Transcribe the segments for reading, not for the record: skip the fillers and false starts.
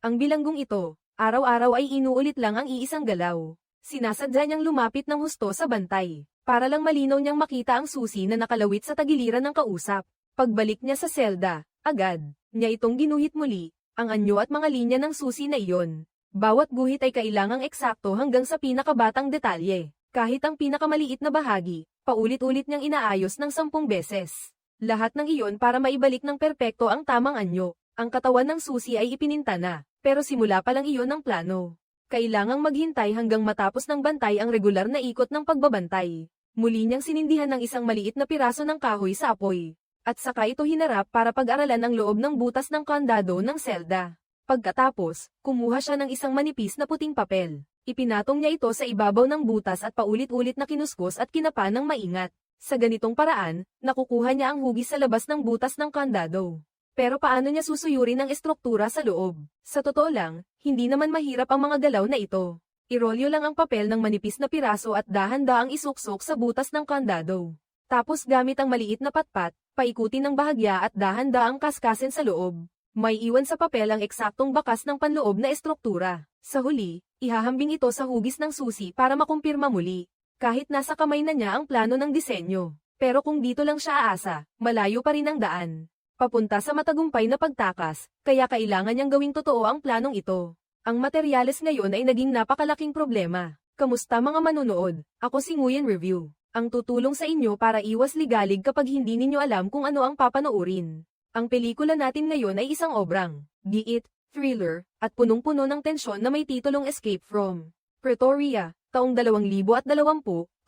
Ang bilanggong ito, araw-araw ay inuulit lang ang iisang galaw. Sinasadya niyang lumapit ng husto sa bantay, para lang malinaw niyang makita ang susi na nakalawit sa tagiliran ng kausap. Pagbalik niya sa selda, agad niya itong ginuhit muli, ang anyo at mga linya ng susi na iyon. Bawat guhit ay kailangang eksakto hanggang sa pinakabatang detalye. Kahit ang pinakamaliit na bahagi, paulit-ulit niyang inaayos ng 10 beses. Lahat ng iyon para maibalik ng perpekto ang tamang anyo. Ang katawan ng susi ay ipininta na, pero simula pa lang iyon ang plano. Kailangang maghintay hanggang matapos ng bantay ang regular na ikot ng pagbabantay. Muli niyang sinindihan ng isang maliit na piraso ng kahoy sa apoy. At saka ito hinarap para pag-aralan ang loob ng butas ng kandado ng selda. Pagkatapos, kumuha siya ng isang manipis na puting papel. Ipinatong niya ito sa ibabaw ng butas at paulit-ulit na kinuskos at kinapa ng maingat. Sa ganitong paraan, nakukuha niya ang hugis sa labas ng butas ng kandado. Pero paano niya susuyurin ang estruktura sa loob? Sa totoo lang, hindi naman mahirap ang mga galaw na ito. Irolyo lang ang papel ng manipis na piraso at dahan-daang isuksok sa butas ng kandado. Tapos gamit ang maliit na patpat, paikutin ng bahagya at dahan-daang kaskasin sa loob. May iwan sa papel ang eksaktong bakas ng panloob na estruktura. Sa huli, ihahambing ito sa hugis ng susi para makumpirma muli. Kahit nasa kamay na niya ang plano ng disenyo. Pero kung dito lang siya aasa, malayo pa rin ang daan. Papunta sa matagumpay na pagtakas, kaya kailangan niyang gawing totoo ang planong ito. Ang materyales ngayon ay naging napakalaking problema. Kamusta mga manunood? Ako si Nguyen Review. Ang tutulong sa inyo para iwas ligalig kapag hindi ninyo alam kung ano ang papanoorin. Ang pelikula natin ngayon ay isang obrang, giit, thriller, at punong-puno ng tensyon na may titulong Escape from Pretoria, taong 2020,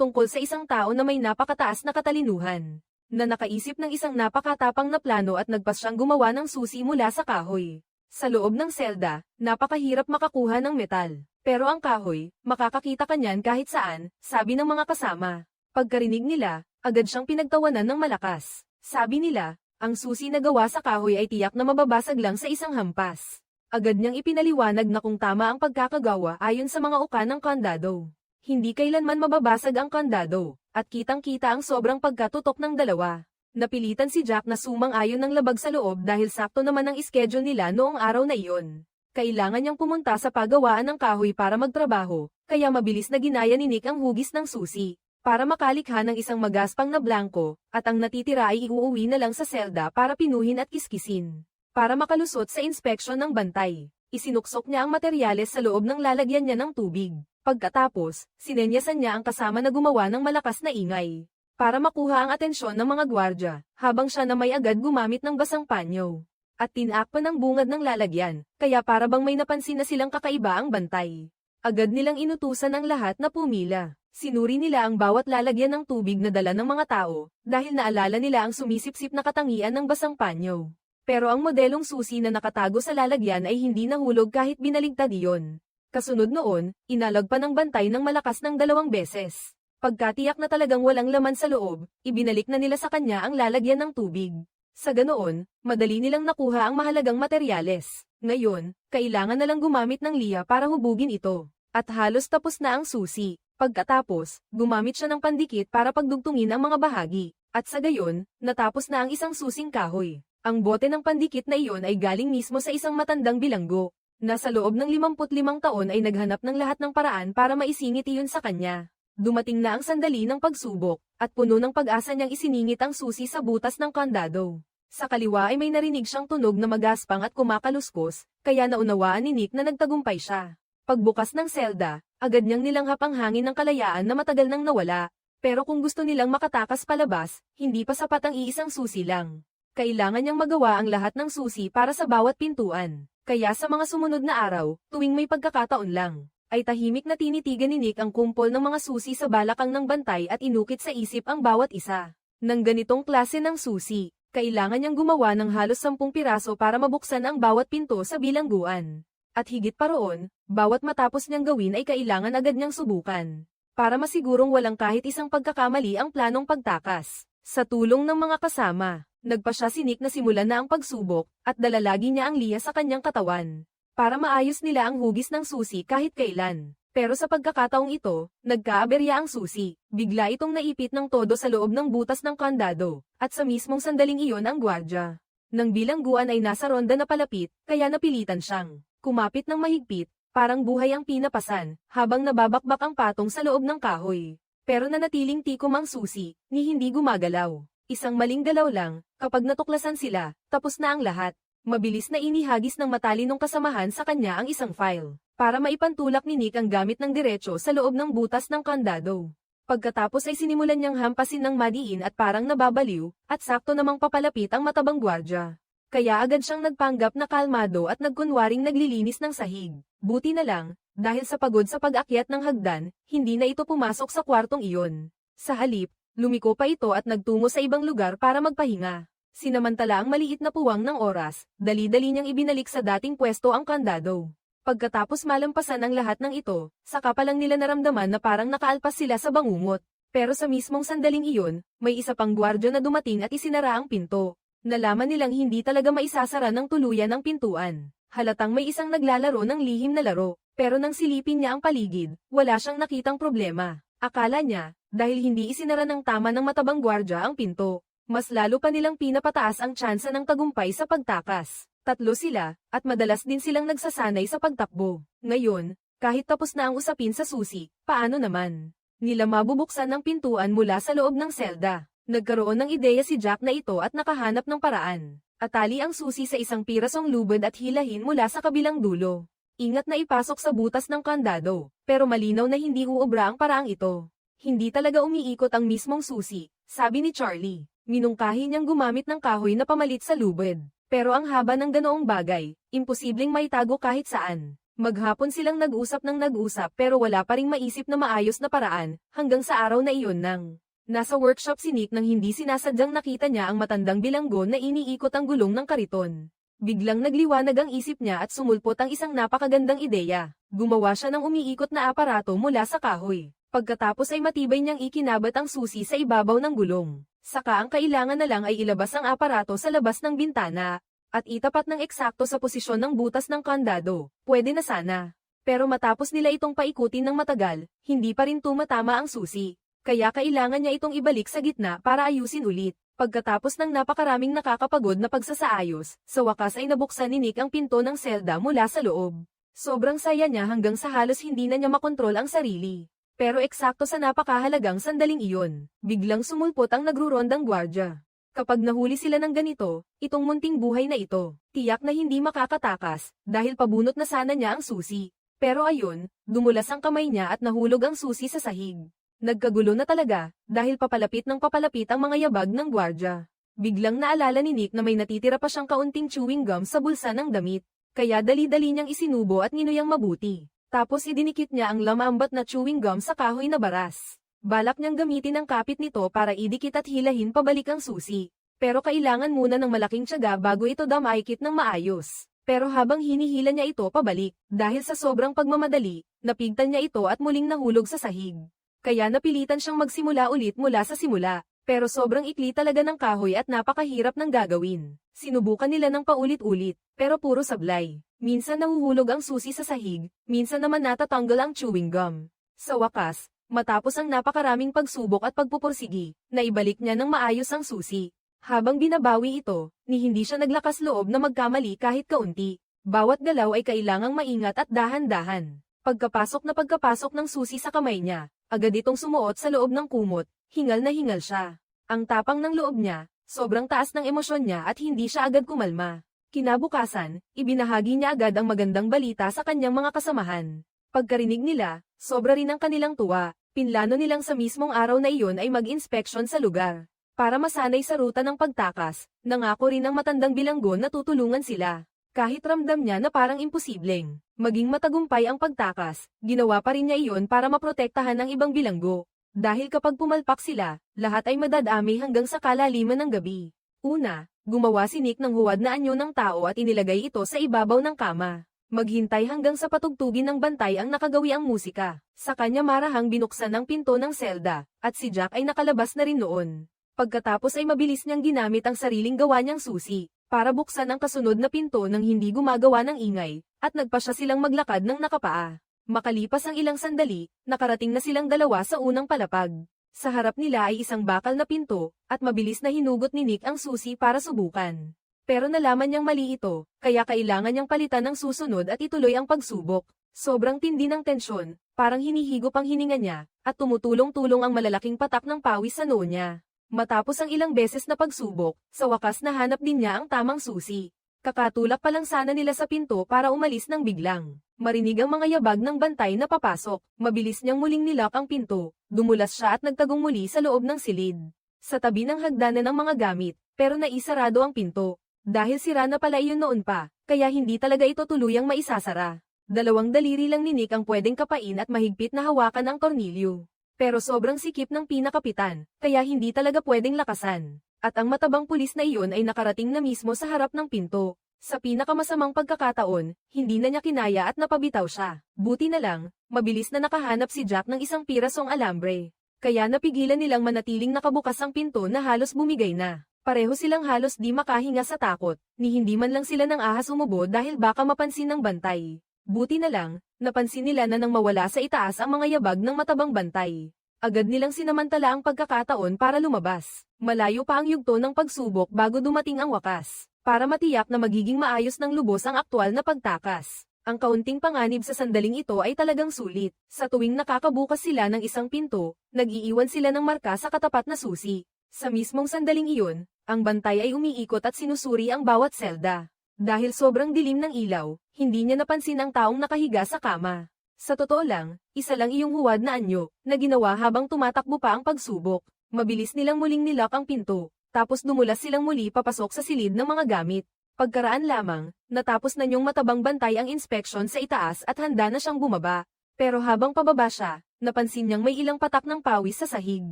tungkol sa isang tao na may napakataas na katalinuhan. Na nakaisip ng isang napakatapang na plano at nagpasyang gumawa ng susi mula sa kahoy. Sa loob ng selda, napakahirap makakuha ng metal. Pero ang kahoy, makakakita ka niyan kahit saan, sabi ng mga kasama. Pagkarinig nila, agad siyang pinagtawanan ng malakas. Sabi nila, ang susi na gawa sa kahoy ay tiyak na mababasag lang sa isang hampas. Agad niyang ipinaliwanag na kung tama ang pagkakagawa ayon sa mga uka ng kandado. Hindi kailanman mababasag ang kandado. At kitang-kita ang sobrang pagkatutok ng dalawa. Napilitan si Jack na sumang-ayon ng labag sa loob dahil sakto naman ang schedule nila noong araw na iyon. Kailangan niyang pumunta sa paggawaan ng kahoy para magtrabaho, kaya mabilis na ginaya ni Nick ang hugis ng susi, para makalikha ng isang magaspang na blanko, at ang natitira ay iuuwi na lang sa selda para pinuhin at kiskisin. Para makalusot sa inspeksyon ng bantay, isinuksok niya ang materyales sa loob ng lalagyan niya ng tubig. Pagkatapos, sinenyasan niya ang kasama na gumawa ng malakas na ingay. Para makuha ang atensyon ng mga gwardya, habang siya na may agad gumamit ng basang panyo. At tinakpan ng bungad ng lalagyan, kaya para bang may napansin na silang kakaiba ang bantay. Agad nilang inutusan ang lahat na pumila. Sinuri nila ang bawat lalagyan ng tubig na dala ng mga tao, dahil naalala nila ang sumisipsip na katangian ng basang panyo. Pero ang modelong susi na nakatago sa lalagyan ay hindi nahulog kahit binaligtad iyon. Kasunod noon, inalag pa ng bantay ng malakas ng 2 beses. Pagkatiyak na talagang walang laman sa loob, ibinalik na nila sa kanya ang lalagyan ng tubig. Sa ganoon, madali nilang nakuha ang mahalagang materyales. Ngayon, kailangan na lang gumamit ng liya para hubugin ito. At halos tapos na ang susi. Pagkatapos, gumamit siya ng pandikit para pagdugtungin ang mga bahagi. At sa gayon, natapos na ang isang susing kahoy. Ang bote ng pandikit na iyon ay galing mismo sa isang matandang bilanggo. Nasa loob ng 55 taon ay naghanap ng lahat ng paraan para maisingit iyon sa kanya. Dumating na ang sandali ng pagsubok, at puno ng pag-asa niyang isiningit ang susi sa butas ng kandado. Sa kaliwa ay may narinig siyang tunog na magaspang at kumakaluskos, kaya naunawaan ni Nick na nagtagumpay siya. Pagbukas ng selda, agad niyang nilanghap ang hangin ng kalayaan na matagal nang nawala. Pero kung gusto nilang makatakas palabas, hindi pa sapat ang iisang susi lang. Kailangan niyang magawa ang lahat ng susi para sa bawat pintuan. Kaya sa mga sumunod na araw, tuwing may pagkakataon lang, ay tahimik na tinitigan ni Nick ang kumpol ng mga susi sa balakang ng bantay at inukit sa isip ang bawat isa. Nang ganitong klase ng susi, kailangan niyang gumawa ng halos 10 piraso para mabuksan ang bawat pinto sa bilangguan. At higit pa roon, bawat matapos niyang gawin ay kailangan agad niyang subukan. Para masigurong walang kahit isang pagkakamali ang planong pagtakas. Sa tulong ng mga kasama, nagpasya si Nick na simulan na ang pagsubok, at dala lagi niya ang liya sa kanyang katawan. Para maayos nila ang hugis ng susi kahit kailan. Pero sa pagkakataong ito, nagkaaberya ang susi. Bigla itong naipit ng todo sa loob ng butas ng kandado, at sa mismong sandaling iyon ang gwardya. Nang bilangguan ay nasa ronda na palapit, kaya napilitan siyang Kumapit ng mahigpit, parang buhay ang pinapasan, habang nababakbak ang patong sa loob ng kahoy. Pero nanatiling tikom ang susi, ni hindi gumagalaw. Isang maling galaw lang, kapag natuklasan sila, tapos na ang lahat. Mabilis na inihagis ng matalinong kasamahan sa kanya ang isang file, para maipantulak ni Nick ang gamit ng diretsyo sa loob ng butas ng kandado. Pagkatapos ay sinimulan niyang hampasin ng madiin at parang nababaliw, at sakto namang papalapit ang matabang gwardya. Kaya agad siyang nagpanggap na kalmado at nagkunwaring naglilinis ng sahig. Buti na lang, dahil sa pagod sa pag-akyat ng hagdan, hindi na ito pumasok sa kwartong iyon. Sa halip, lumiko pa ito at nagtungo sa ibang lugar para magpahinga. Sinamantala ang maliit na puwang ng oras, dali-dali niyang ibinalik sa dating pwesto ang kandado. Pagkatapos malampasan ang lahat ng ito, saka pa lang nila naramdaman na parang nakaalpas sila sa bangungot. Pero sa mismong sandaling iyon, may isa pang gwardya na dumating at isinara ang pinto. Nalaman nilang hindi talaga maisasara ng tuluyan ang pintuan. Halatang may isang naglalaro ng lihim na laro, pero nang silipin niya ang paligid, wala siyang nakitang problema. Akala niya, dahil hindi isinara ng tama ng matabang gwardya ang pinto, mas lalo pa nilang pinapataas ang tsansa ng tagumpay sa pagtakas. Tatlo sila, at madalas din silang nagsasanay sa pagtakbo. Ngayon, kahit tapos na ang usapin sa susi, paano naman? Nila mabubuksan ng pintuan mula sa loob ng selda. Nagkaroon ng ideya si Jack na ito at nakahanap ng paraan. Atali ang susi sa isang pirasong lubid at hilahin mula sa kabilang dulo. Ingat na ipasok sa butas ng kandado, pero malinaw na hindi uubra ang paraang ito. Hindi talaga umiikot ang mismong susi, sabi ni Charlie. Minungkahi niyang gumamit ng kahoy na pamalit sa lubid. Pero ang haba ng ganoong bagay, imposibleng maitago kahit saan. Maghapon silang nag-usap ng nag-usap pero wala pa ring maisip na maayos na paraan, hanggang sa araw na iyon nang nasa workshop si Nick nang hindi sinasadyang nakita niya ang matandang bilanggo na iniikot ang gulong ng kariton. Biglang nagliwanag ang isip niya at sumulpot ang isang napakagandang ideya. Gumawa siya ng umiikot na aparato mula sa kahoy. Pagkatapos ay matibay niyang ikinabat ang susi sa ibabaw ng gulong. Saka ang kailangan na lang ay ilabas ang aparato sa labas ng bintana, at itapat ng eksakto sa posisyon ng butas ng kandado. Pwede na sana. Pero matapos nila itong paikutin ng matagal, hindi pa rin tumatama ang susi. Kaya kailangan niya itong ibalik sa gitna para ayusin ulit. Pagkatapos ng napakaraming nakakapagod na pagsasaayos, sa wakas ay nabuksan ni Nick ang pinto ng selda mula sa loob. Sobrang saya niya hanggang sa halos hindi na niya makontrol ang sarili. Pero eksakto sa napakahalagang sandaling iyon, biglang sumulpot ang nagrurondang gwardya. Kapag nahuli sila ng ganito, itong munting buhay na ito, tiyak na hindi makakatakas, dahil pabunot na sana niya ang susi. Pero ayun, dumulas ang kamay niya at nahulog ang susi sa sahig. Nagkagulo na talaga, dahil papalapit ng papalapit ang mga yabag ng gwardya. Biglang naalala ni Nick na may natitira pa siyang kaunting chewing gum sa bulsa ng damit, kaya dali-dali niyang isinubo at ninuyang mabuti. Tapos idinikit niya ang lamambat na chewing gum sa kahoy na baras. Balak niyang gamitin ang kapit nito para idikit at hilahin pabalik ang susi. Pero kailangan muna ng malaking tiyaga bago ito damaikit ng maayos. Pero habang hinihila niya ito pabalik, dahil sa sobrang pagmamadali, napigtan niya ito at muling nahulog sa sahig. Kaya napilitan siyang magsimula ulit mula sa simula. Pero sobrang ikli talaga ng kahoy at napakahirap ng gagawin. Sinubukan nila ng paulit-ulit, pero puro sablay. Minsan nahuhulog ang susi sa sahig, minsan naman natatanggal ang chewing gum. Sa wakas, matapos ang napakaraming pagsubok at pagpupursigi, naibalik niya ng maayos ang susi. Habang binabawi ito, ni hindi siya naglakas loob na magkamali kahit kaunti. Bawat galaw ay kailangang maingat at dahan-dahan. Pagkapasok ng susi sa kamay niya, agad itong sumuot sa loob ng kumot, hingal na hingal siya. Ang tapang ng loob niya, sobrang taas ng emosyon niya at hindi siya agad kumalma. Kinabukasan, ibinahagi niya agad ang magandang balita sa kanyang mga kasamahan. Pagkarinig nila, sobra rin ang kanilang tuwa. Pinlano nilang sa mismong araw na iyon ay mag-inspeksyon sa lugar. Para masanay sa ruta ng pagtakas, nangako rin ang matandang bilanggo na tutulungan sila. Kahit ramdam niya na parang imposibleng maging matagumpay ang pagtakas, ginawa pa rin niya iyon para maprotektahan ang ibang bilanggo. Dahil kapag pumalpak sila, lahat ay madadami hanggang sa kalaliman ng gabi. Una, gumawa si Nick ng huwad na anyo ng tao at inilagay ito sa ibabaw ng kama. Maghintay hanggang sa patugtugin ng bantay ang nakagawi ang musika. Sa kanya marahang binuksan ang pinto ng selda, at si Jack ay nakalabas na rin noon. Pagkatapos ay mabilis niyang ginamit ang sariling gawa niyang susi, para buksan ang kasunod na pinto nang hindi gumagawa ng ingay, at nagpa siya silang maglakad ng nakapaa. Makalipas ang ilang sandali, nakarating na silang dalawa sa unang palapag. Sa harap nila ay isang bakal na pinto, at mabilis na hinugot ni Nick ang susi para subukan. Pero nalaman niyang mali ito, kaya kailangan niyang palitan ng susunod at ituloy ang pagsubok. Sobrang tindi ng tensyon, parang hinihigop ang hininga niya, at tumutulong-tulong ang malalaking patak ng pawis sa noo niya. Matapos ang ilang beses na pagsubok, sa wakas nahanap din niya ang tamang susi. Kakatulak pa lang sana nila sa pinto para umalis ng biglang. Marinig ang mga yabag ng bantay na papasok, mabilis niyang muling nilak ang pinto, dumulas siya at nagtagong muli sa loob ng silid. Sa tabi ng hagdanan ng mga gamit, pero naisarado ang pinto. Dahil sira na pala iyon noon pa, kaya hindi talaga ito tuluyang maisasara. Dalawang daliri lang ni Nick ang pwedeng kapain at mahigpit na hawakan ang tornilyo. Pero sobrang sikip ng pinakapitan, kaya hindi talaga pwedeng lakasan. At ang matabang pulis na iyon ay nakarating na mismo sa harap ng pinto. Sa pinakamasamang pagkakataon, hindi na niya kinaya at napabitaw siya. Buti na lang, mabilis na nakahanap si Jack ng isang pirasong alambre. Kaya napigilan nilang manatiling nakabukas ang pinto na halos bumigay na. Pareho silang halos di makahinga sa takot, ni hindi man lang sila ng ahas umubo dahil baka mapansin ng bantay. Buti na lang, napansin nila na nang mawala sa itaas ang mga yabag ng matabang bantay. Agad nilang sinamantala ang pagkakataon para lumabas. Malayo pa ang yugto ng pagsubok bago dumating ang wakas, para matiyak na magiging maayos ng lubos ang aktwal na pagtakas. Ang kaunting panganib sa sandaling ito ay talagang sulit. Sa tuwing nakakabukas sila ng isang pinto, nag-iiwan sila ng marka sa katapat na susi. Sa mismong sandaling iyon, ang bantay ay umiikot at sinusuri ang bawat selda. Dahil sobrang dilim ng ilaw, hindi niya napansin ang taong nakahiga sa kama. Sa totoo lang, isa lang iyong huwad na anyo, na ginawa habang tumatakbo pa ang pagsubok. Mabilis nilang muling nilak ang pinto, tapos dumulas silang muli papasok sa silid ng mga gamit. Pagkaraan lamang, natapos na niyong matabang bantay ang inspeksyon sa itaas at handa na siyang bumaba. Pero habang pababa siya, napansin niyang may ilang patak ng pawis sa sahig.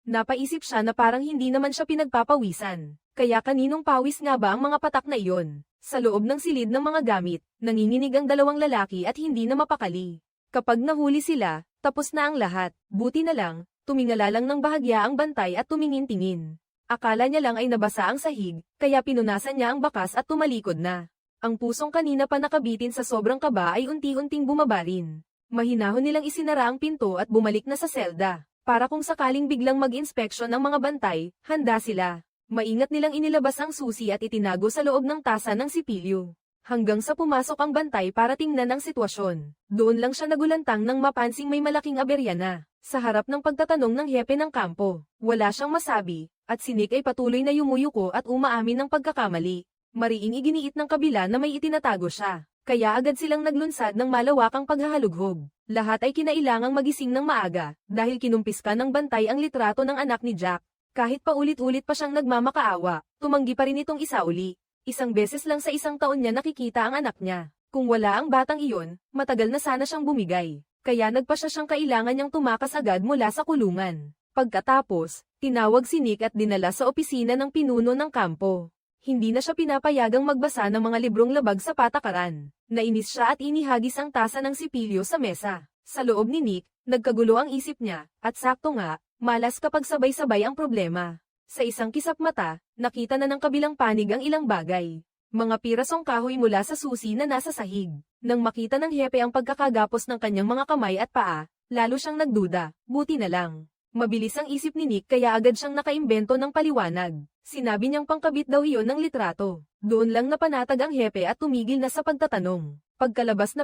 Napaisip siya na parang hindi naman siya pinagpapawisan. Kaya kaninong pawis nga ba ang mga patak na iyon? Sa loob ng silid ng mga gamit, nanginginig ang dalawang lalaki at hindi na mapakali. Kapag nahuli sila, tapos na ang lahat. Buti na lang, tumingala lang ng bahagya ang bantay at tumingin-tingin. Akala niya lang ay nabasa ang sahig, kaya pinunasan niya ang bakas at tumalikod na. Ang pusong kanina pa nakabitin sa sobrang kaba ay unti-unting bumaba rin. Mahinahon nilang isinara ang pinto at bumalik na sa selda. Para kung sakaling biglang mag-inspeksyon ang mga bantay, handa sila. Maingat nilang inilabas ang susi at itinago sa loob ng tasa ng sipilyo. Hanggang sa pumasok ang bantay para tingnan ang sitwasyon. Doon lang siya nagulantang nang mapansing may malaking aberya na. Sa harap ng pagtatanong ng hepe ng kampo, wala siyang masabi, at si Nick ay patuloy na yumuyuko at umaamin ng pagkakamali. Mariing iginiit ng kabila na may itinatago siya. Kaya agad silang naglunsad ng malawakang paghahalughog. Lahat ay kinailangang magising ng maaga, dahil kinumpiska ng bantay ang litrato ng anak ni Jack. Kahit paulit-ulit pa siyang nagmamakaawa, tumanggi pa rin itong isauli. Isang beses lang sa isang taon niya nakikita ang anak niya. Kung wala ang batang iyon, matagal na sana siyang bumigay. Kaya nagpasya siyang kailangan niyang tumakas agad mula sa kulungan. Pagkatapos, tinawag si Nick at dinala sa opisina ng pinuno ng kampo. Hindi na siya pinapayagang magbasa ng mga librong labag sa patakaran. Nainis siya at inihagis ang tasa ng sipilyo sa mesa. Sa loob ni Nick, nagkagulo ang isip niya, at sakto nga, malas kapag sabay-sabay ang problema. Sa isang kisap mata, nakita na ng kabilang panig ang ilang bagay. Mga pirasong kahoy mula sa susi na nasa sahig. Nang makita ng hepe ang pagkakagapos ng kanyang mga kamay at paa, lalo siyang nagduda, buti na lang. Mabilis ang isip ni Nick kaya agad siyang nakaimbento ng paliwanag. Sinabi niyang pangkabit daw iyon ng litrato. Doon lang napanatag ang hepe at tumigil na sa pagtatanong. Pagkalabas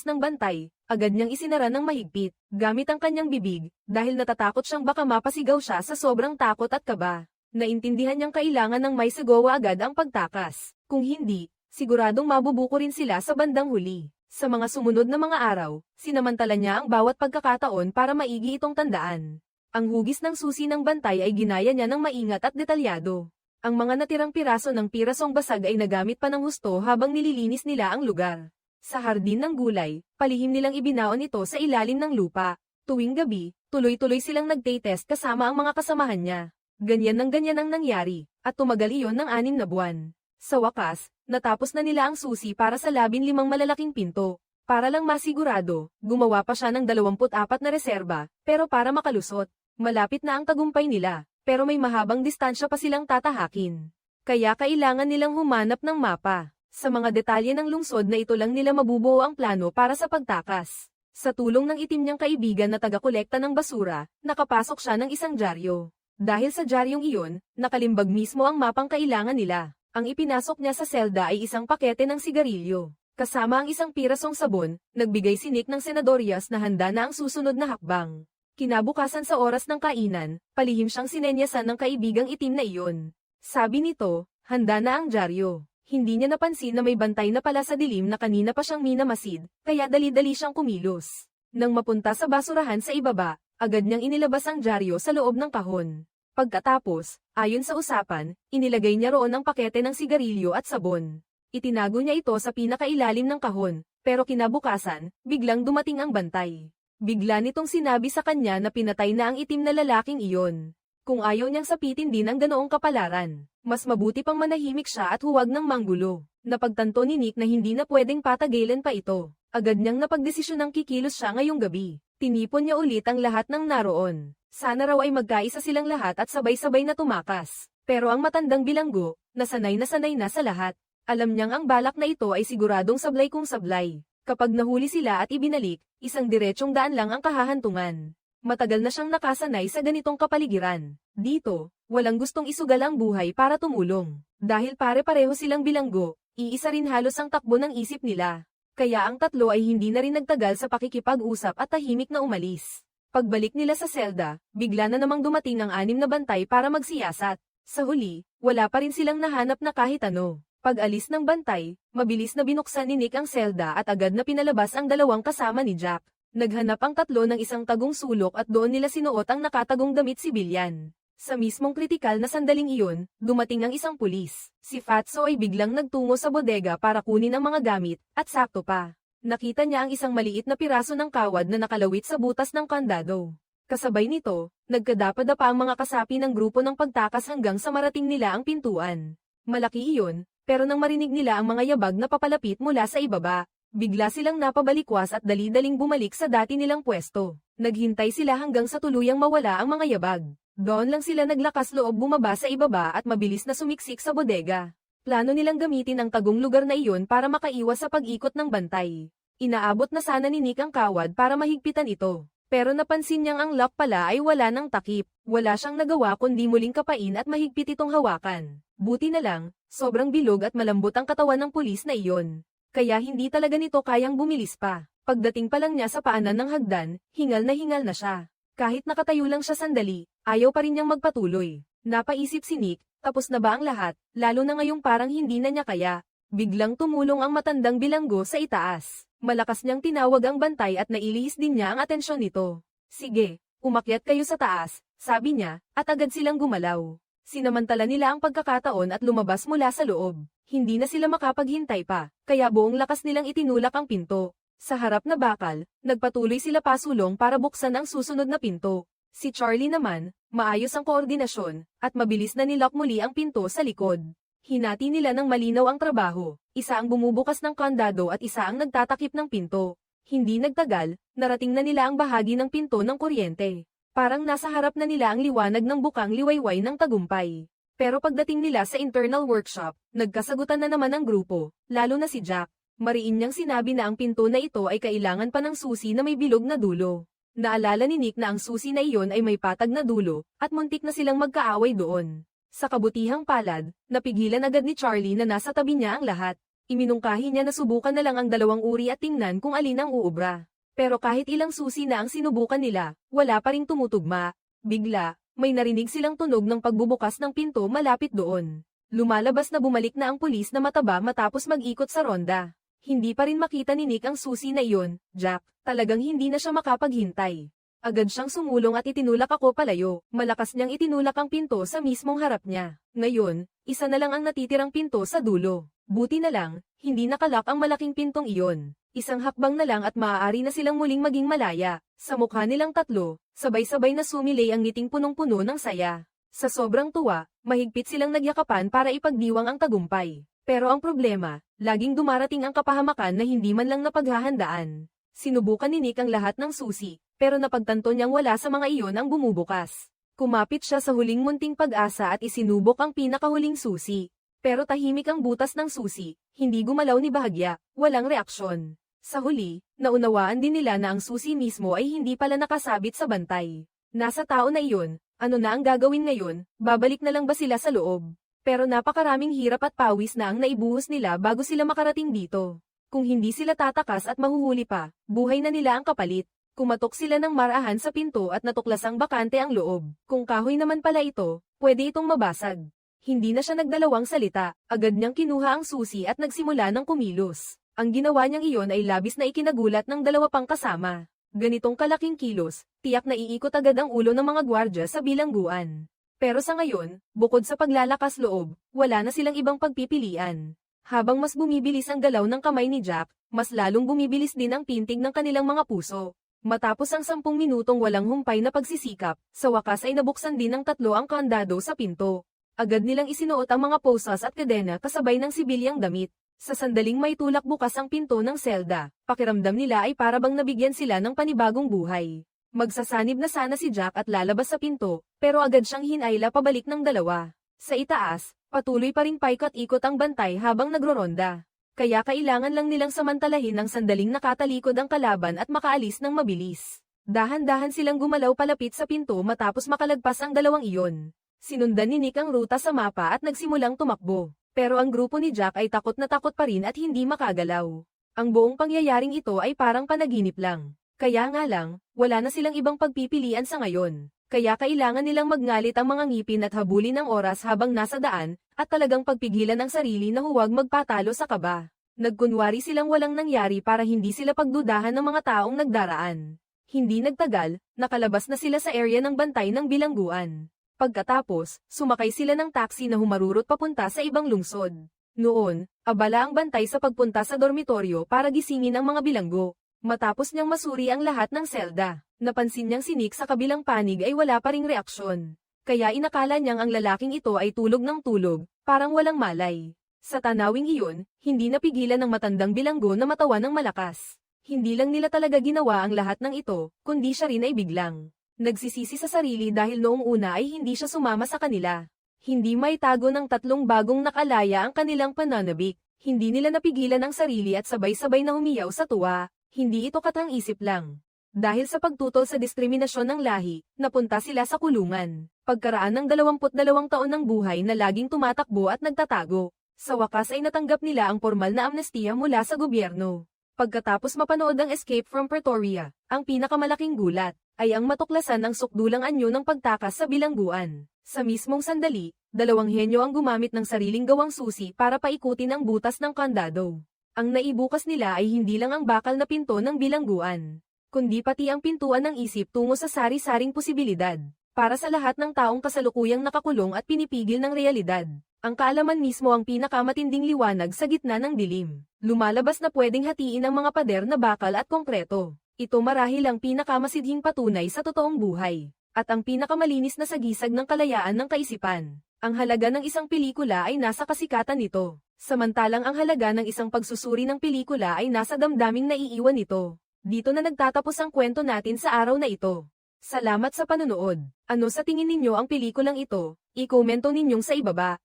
ng bantay, agad niyang isinara ng mahigpit, gamit ang kanyang bibig, dahil natatakot siyang baka mapasigaw siya sa sobrang takot at kaba. Naintindihan niyang kailangan ng may sagawa agad ang pagtakas. Kung hindi, siguradong mabubuko rin sila sa bandang huli. Sa mga sumunod na mga araw, sinamantala niya ang bawat pagkakataon para maigi itong tandaan. Ang hugis ng susi ng bantay ay ginaya niya ng maingat at detalyado. Ang mga natirang piraso ng pirasong basag ay nagamit pa ng husto habang nililinis nila ang lugar. Sa hardin ng gulay, palihim nilang ibinaon ito sa ilalim ng lupa. Tuwing gabi, tuloy-tuloy silang nagtay-test kasama ang mga kasamahan niya. Ganyan ang nangyari, at tumagal iyon ng 6 na buwan. Sa wakas, natapos na nila ang susi para sa 15 malalaking pinto. Para lang masigurado, gumawa pa siya ng 24 na reserba, pero para makalusot. Malapit na ang tagumpay nila, pero may mahabang distansya pa silang tatahakin. Kaya kailangan nilang humanap ng mapa. Sa mga detalye ng lungsod na ito lang nila mabubuo ang plano para sa pagtakas. Sa tulong ng itim niyang kaibigan na taga-kolekta ng basura, nakapasok siya ng isang dyaryo. Dahil sa dyaryong iyon, nakalimbag mismo ang mapang kailangan nila. Ang ipinasok niya sa selda ay isang pakete ng sigarilyo. Kasama ang isang pirasong sabon, nagbigay si Nick ng senadoryas na handa na ang susunod na hakbang. Kinabukasan sa oras ng kainan, palihim siyang sinenyasan ng kaibigang itim na iyon. Sabi nito, handa na ang dyaryo. Hindi niya napansin na may bantay na pala sa dilim na kanina pa siyang minamasid, kaya dali-dali siyang kumilos. Nang mapunta sa basurahan sa ibaba, agad niyang inilabas ang dyaryo sa loob ng kahon. Pagkatapos, ayon sa usapan, inilagay niya roon ang pakete ng sigarilyo at sabon. Itinago niya ito sa pinakailalim ng kahon, pero kinabukasan, biglang dumating ang bantay. Bigla nitong sinabi sa kanya na pinatay na ang itim na lalaking iyon. Kung ayaw niyang sapitin din ang ganoong kapalaran, mas mabuti pang manahimik siya at huwag ng manggulo. Napagtanto ni Nick na hindi na pwedeng patagilan pa ito. Agad niyang napagdesisyon ng kikilos siya ngayong gabi. Tinipon niya ulit ang lahat ng naroon. Sana raw ay magkaisa silang lahat at sabay-sabay na tumakas. Pero ang matandang bilanggo, nasanay na sa lahat. Alam niyang ang balak na ito ay siguradong sablay kung sablay. Kapag nahuli sila at ibinalik, isang diretsong daan lang ang kahahantungan. Matagal na siyang nakasanay sa ganitong kapaligiran. Dito, walang gustong isugal ang buhay para tumulong. Dahil pare-pareho silang bilanggo, iisa rin halos ang takbo ng isip nila. Kaya ang tatlo ay hindi na rin nagtagal sa pakikipag-usap at tahimik na umalis. Pagbalik nila sa selda, bigla na namang dumating ang 6 na bantay para magsiyasat. Sa huli, wala pa rin silang nahanap na kahit ano. Pag-alis ng bantay, mabilis na binuksan ni Nick ang selda at agad na pinalabas ang 2 kasama ni Jack. Naghanap ang tatlo ng isang tagong sulok at doon nila sinuot ang nakatagong damit sibilyan. Sa mismong kritikal na sandaling iyon, dumating ang isang pulis. Si Fatso ay biglang nagtungo sa bodega para kunin ang mga gamit, at sakto pa. Nakita niya ang isang maliit na piraso ng kawad na nakalawit sa butas ng kandado. Kasabay nito, nagkadapa-dapa ang mga kasapi ng grupo ng pagtakas hanggang sa marating nila ang pintuan. Malaki iyon, pero nang marinig nila ang mga yabag na papalapit mula sa ibaba, bigla silang napabalikwas at dali-daling bumalik sa dati nilang pwesto. Naghintay sila hanggang sa tuluyang mawala ang mga yabag. Doon lang sila naglakas loob bumaba sa ibaba at mabilis na sumiksik sa bodega. Plano nilang gamitin ang tagong lugar na iyon para makaiwas sa pag-ikot ng bantay. Inaabot na sana ni Nick ang kawad para mahigpitan ito. Pero napansin niyang ang lock pala ay wala ng takip. Wala siyang nagawa kundi muling kapain at mahigpit itong hawakan. Buti na lang, sobrang bilog at malambot ang katawan ng pulis na iyon. Kaya hindi talaga nito kayang bumilis pa. Pagdating pa lang niya sa paanan ng hagdan, hingal na siya. Kahit nakatayo lang siya sandali, ayaw pa rin niyang magpatuloy. Napaisip si Nick, tapos na ba ang lahat, lalo na ngayong parang hindi na niya kaya. Biglang tumulong ang matandang bilanggo sa itaas. Malakas niyang tinawag ang bantay at nailihis din niya ang atensyon nito. Sige, umakyat kayo sa taas, sabi niya, at agad silang gumalaw. Sinamantala nila ang pagkakataon at lumabas mula sa loob. Hindi na sila makapaghintay pa, kaya buong lakas nilang itinulak ang pinto. Sa harap na bakal, nagpatuloy sila pasulong para buksan ang susunod na pinto. Si Charlie naman, maayos ang koordinasyon, at mabilis na nilock muli ang pinto sa likod. Hinati nila ng malinaw ang trabaho, isa ang bumubukas ng kandado at isa ang nagtatakip ng pinto. Hindi nagtagal, narating na nila ang bahagi ng pinto ng kuryente. Parang nasa harap na nila ang liwanag ng bukang liwayway ng tagumpay. Pero pagdating nila sa internal workshop, nagkasagutan na naman ang grupo, lalo na si Jack. Mariin niyang sinabi na ang pinto na ito ay kailangan pa ng susi na may bilog na dulo. Naalala ni Nick na ang susi na iyon ay may patag na dulo, at muntik na silang magkaaway doon. Sa kabutihang palad, napigilan agad ni Charlie na nasa tabi niya ang lahat. Iminungkahi niya na subukan na lang ang 2 uri at tingnan kung alin ang uubra. Pero kahit ilang susi na ang sinubukan nila, wala pa ring tumutugma. Bigla, may narinig silang tunog ng pagbubukas ng pinto malapit doon. Lumalabas na bumalik na ang pulis na mataba matapos mag-ikot sa ronda. Hindi pa rin makita ni Nick ang susi na iyon, Jack, talagang hindi na siya makapaghintay. Agad siyang sumulong at itinulak ako palayo, malakas niyang itinulak ang pinto sa mismong harap niya. Ngayon, isa na lang ang natitirang pinto sa dulo. Buti na lang, hindi nakalak ang malaking pintong iyon. Isang hakbang na lang at maaari na silang muling maging malaya. Sa mukha nilang tatlo, sabay-sabay na sumilay ang ngiting punong-puno ng saya. Sa sobrang tuwa, mahigpit silang nagyakapan para ipagdiwang ang tagumpay. Pero ang problema, laging dumarating ang kapahamakan na hindi man lang napaghahandaan. Sinubukan ni Nick ang lahat ng susi, pero napagtanto niyang wala sa mga iyon ang bumubukas. Kumapit siya sa huling munting pag-asa at isinubok ang pinakahuling susi. Pero tahimik ang butas ng susi, hindi gumalaw ni bahagya, walang reaksyon. Sa huli, naunawaan din nila na ang susi mismo ay hindi pala nakasabit sa bantay. Nasa tao na iyon, ano na ang gagawin ngayon, babalik na lang ba sila sa loob? Pero napakaraming hirap at pawis na ang naibuhos nila bago sila makarating dito. Kung hindi sila tatakas at mahuhuli pa, buhay na nila ang kapalit. Kumatok sila ng marahan sa pinto at natuklasang bakante ang loob. Kung kahoy naman pala ito, pwede itong mabasag. Hindi na siya nagdalawang salita, agad niyang kinuha ang susi at nagsimula ng kumilos. Ang ginawa niyang iyon ay labis na ikinagulat ng dalawa pang kasama. Ganitong kalaking kilos, tiyak na iikot agad ang ulo ng mga gwardya sa bilangguan. Pero sa ngayon, bukod sa paglalakas loob, wala na silang ibang pagpipilian. Habang mas bumibilis ang galaw ng kamay ni Jack, mas lalong bumibilis din ang pintig ng kanilang mga puso. Matapos ang 10 minutong walang humpay na pagsisikap, sa wakas ay nabuksan din ng 3 ang kandado sa pinto. Agad nilang isinuot ang mga posas at kadena kasabay ng sibilyang damit. Sa sandaling may tulak bukas ang pinto ng selda, pakiramdam nila ay para bang nabigyan sila ng panibagong buhay. Magsasanib na sana si Jack at lalabas sa pinto, pero agad siyang hinayla pabalik ng dalawa. Sa itaas, patuloy pa ring paikot-ikot ang bantay habang nagroronda. Kaya kailangan lang nilang samantalahin ng sandaling nakatalikod ang kalaban at makaalis ng mabilis. Dahan-dahan silang gumalaw palapit sa pinto matapos makalagpas ang dalawang iyon. Sinundan ni Nick ang ruta sa mapa at nagsimulang tumakbo. Pero ang grupo ni Jack ay takot na takot pa rin at hindi makagalaw. Ang buong pangyayaring ito ay parang panaginip lang. Kaya nga lang, wala na silang ibang pagpipilian sa ngayon. Kaya kailangan nilang magngalit ang mga ngipin at habulin ang oras habang nasa daan, at talagang pagpigilan ang sarili na huwag magpatalo sa kaba. Nagkunwari silang walang nangyari para hindi sila pagdudahan ng mga taong nagdaraan. Hindi nagtagal, nakalabas na sila sa area ng bantay ng bilangguan. Pagkatapos, sumakay sila ng taxi na humarurot papunta sa ibang lungsod. Noon, abala ang bantay sa pagpunta sa dormitoryo para gisingin ang mga bilanggo. Matapos niyang masuri ang lahat ng selda, napansin niyang si Nick sa kabilang panig ay wala pa ring reaksyon. Kaya inakala niyang ang lalaking ito ay tulog ng tulog, parang walang malay. Sa tanawing iyon, hindi napigilan ng matandang bilanggo na matawa ng malakas. Hindi lang nila talaga ginawa ang lahat ng ito, kundi siya rin ay biglang nagsisisi sa sarili dahil noong una ay hindi siya sumama sa kanila. Hindi may tago ng 3 bagong nakalaya ang kanilang pananabik. Hindi nila napigilan ang sarili at sabay-sabay na humiyaw sa tuwa. Hindi ito katang-isip lang. Dahil sa pagtutol sa diskriminasyon ng lahi, napunta sila sa kulungan. Pagkaraan ng 22 taon ng buhay na laging tumatakbo at nagtatago, sa wakas ay natanggap nila ang formal na amnestiya mula sa gobyerno. Pagkatapos mapanood ang Escape from Pretoria, ang pinakamalaking gulat ay ang matuklasan ng sukdulang anyo ng pagtakas sa bilangguan. Sa mismong sandali, 2 henyo ang gumamit ng sariling gawang susi para paikutin ang butas ng kandado. Ang naibukas nila ay hindi lang ang bakal na pinto ng bilangguan, kundi pati ang pintuan ng isip tungo sa sari-saring posibilidad. Para sa lahat ng taong kasalukuyang nakakulong at pinipigil ng realidad, ang kaalaman mismo ang pinakamatinding liwanag sa gitna ng dilim. Lumalabas na pwedeng hatiin ang mga pader na bakal at konkreto. Ito marahil ang pinakamasidhing patunay sa totoong buhay, at ang pinakamalinis na sagisag ng kalayaan ng kaisipan. Ang halaga ng isang pelikula ay nasa kasikatan nito, samantalang ang halaga ng isang pagsusuri ng pelikula ay nasa damdaming naiiwan nito. Dito na nagtatapos ang kwento natin sa araw na ito. Salamat sa panonood. Ano sa tingin ninyo ang pelikulang ito? I-komento ninyong sa ibaba.